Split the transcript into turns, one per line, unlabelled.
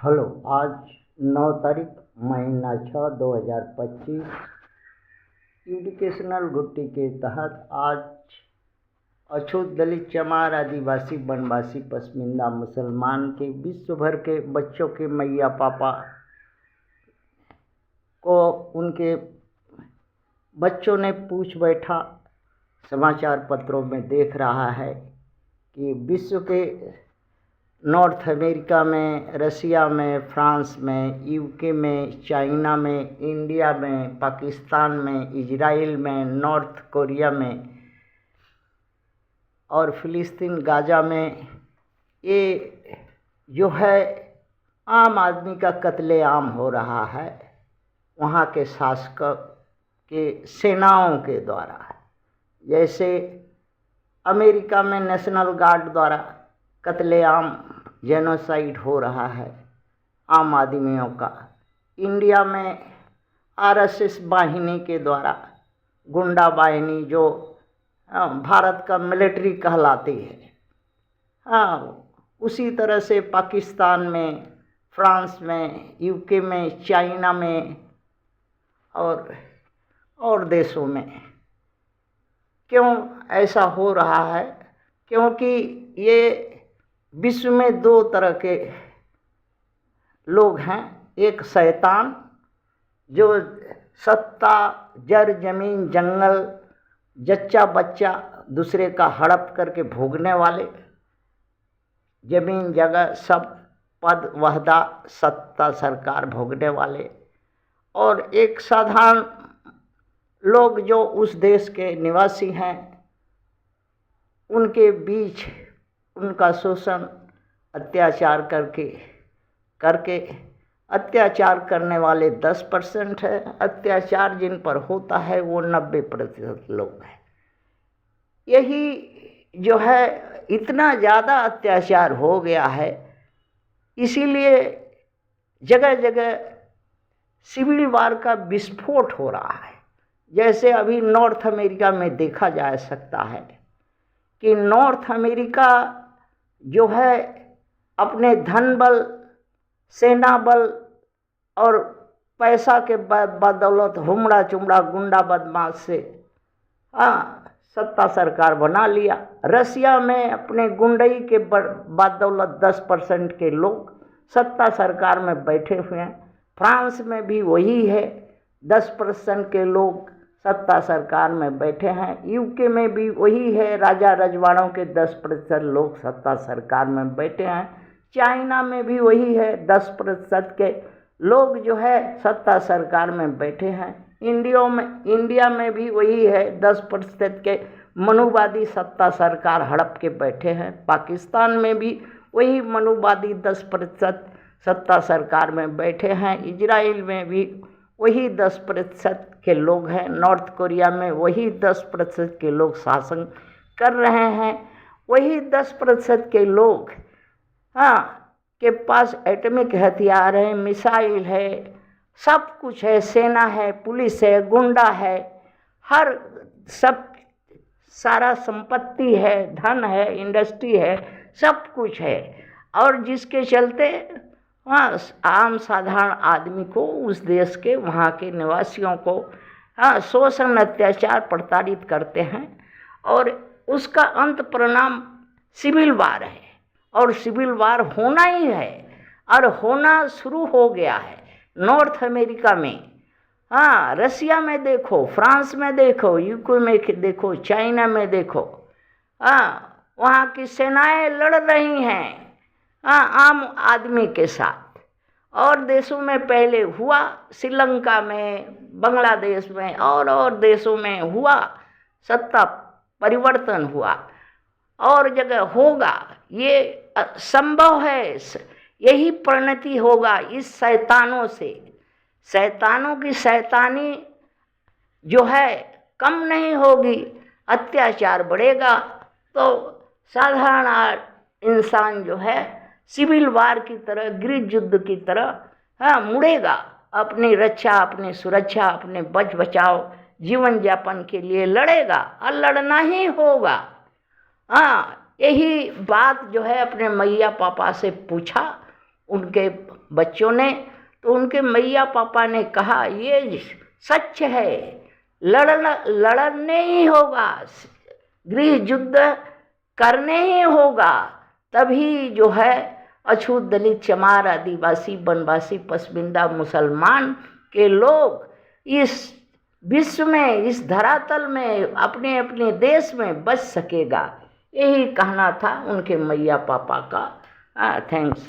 Hello. आज 9 तारीख महीना 6 2025 एजुकेशनल घुट्टी के तहत आज अछूत दलित चमार आदिवासी वनवासी पसमिंदा मुसलमान के विश्व भर के बच्चों के मैया पापा को उनके बच्चों ने पूछ बैठा। समाचार पत्रों में देख रहा है कि विश्व के नॉर्थ अमेरिका में, रसिया में, फ्रांस में, यूके में, चाइना में, इंडिया में, पाकिस्तान में, इजराइल में, नॉर्थ कोरिया में और फ़िलिस्तीन गाज़ा में ये जो है आम आदमी का कत्लेआम हो रहा है वहाँ के शासकों के सेनाओं के द्वारा। जैसे अमेरिका में नेशनल गार्ड द्वारा कत्लेआम जेनोसाइड हो रहा है आम आदमियों का। इंडिया में आरएसएस वाहिनी के द्वारा गुंडा वाहिनी जो भारत का मिलिट्री कहलाती है, उसी तरह से पाकिस्तान में, फ्रांस में, यूके में, चाइना में और देशों में। क्यों ऐसा हो रहा है? क्योंकि ये विश्व में दो तरह के लोग हैं। एक शैतान जो सत्ता, जर, जमीन, जंगल, जच्चा बच्चा दूसरे का हड़प करके भोगने वाले, जमीन जगह सब पद वहदा सत्ता सरकार भोगने वाले, और एक साधारण लोग जो उस देश के निवासी हैं उनके बीच उनका शोषण अत्याचार करके अत्याचार करने वाले 10% है। अत्याचार जिन पर होता है वो 90% लोग हैं। यही जो है इतना ज़्यादा अत्याचार हो गया है, इसीलिए जगह जगह सिविल वार का विस्फोट हो रहा है। जैसे अभी नॉर्थ अमेरिका में देखा जा सकता है कि नॉर्थ अमेरिका जो है अपने धन बल, सेना बल और पैसा के बदौलत हुमड़ा चुमड़ा गुंडा बदमाश से सत्ता सरकार बना लिया। रसिया में अपने गुंडई के बदौलत 10% के लोग सत्ता सरकार में बैठे हुए हैं। फ्रांस में भी वही है, 10% के लोग सत्ता सरकार में बैठे हैं। यूके में भी वही है, राजा रजवाड़ों के 10% लोग सत्ता सरकार में बैठे हैं। चाइना में भी वही है, 10% के लोग जो है सत्ता सरकार में बैठे हैं। इंडिया में भी वही है, 10% के मनुवादी सत्ता सरकार हड़प के बैठे हैं। पाकिस्तान में भी वही मनुवादी 10% सत्ता सरकार में बैठे हैं। इजराइल में भी वही 10% के लोग हैं। नॉर्थ कोरिया में वही 10% के लोग शासन कर रहे हैं। वही 10% के लोग के पास एटॉमिक हथियार है, मिसाइल है, सब कुछ है, सेना है, पुलिस है, गुंडा है, हर सब सारा संपत्ति है, धन है, इंडस्ट्री है, सब कुछ है। और जिसके चलते आम साधारण आदमी को, उस देश के वहाँ के निवासियों को शोषण, अत्याचार, प्रताड़ित करते हैं। और उसका अंत परिणाम सिविल वार है, और सिविल वार होना ही है, और होना शुरू हो गया है। नॉर्थ अमेरिका में, रसिया में देखो, फ्रांस में देखो, यूके में देखो, चाइना में देखो, वहाँ की सेनाएं लड़ रही हैं आम आदमी के साथ। और देशों में पहले हुआ, श्रीलंका में, बांग्लादेश में और देशों में हुआ, सत्ता परिवर्तन हुआ, और जगह होगा। ये संभव है, यही परिणति होगा इस शैतानों से। शैतानों की शैतानी जो है कम नहीं होगी, अत्याचार बढ़ेगा तो साधारण इंसान जो है सिविल वार की तरह, गृह युद्ध की तरह मुड़ेगा। अपनी रक्षा, अपनी सुरक्षा, अपने बचाव, जीवन यापन के लिए लड़ेगा, और लड़ना ही होगा। यही बात जो है अपने मैया पापा से पूछा, उनके बच्चों ने। तो उनके मैया पापा ने कहा ये सच है, लड़ने ही होगा, गृह युद्ध करने ही होगा, तभी जो है अछूत, दलित, चमार, आदिवासी, वनवासी, पसमिंदा, मुसलमान के लोग इस विश्व में, इस धरातल में, अपने अपने देश में बच सकेगा। यही कहना था उनके मैया पापा का। थैंक्स।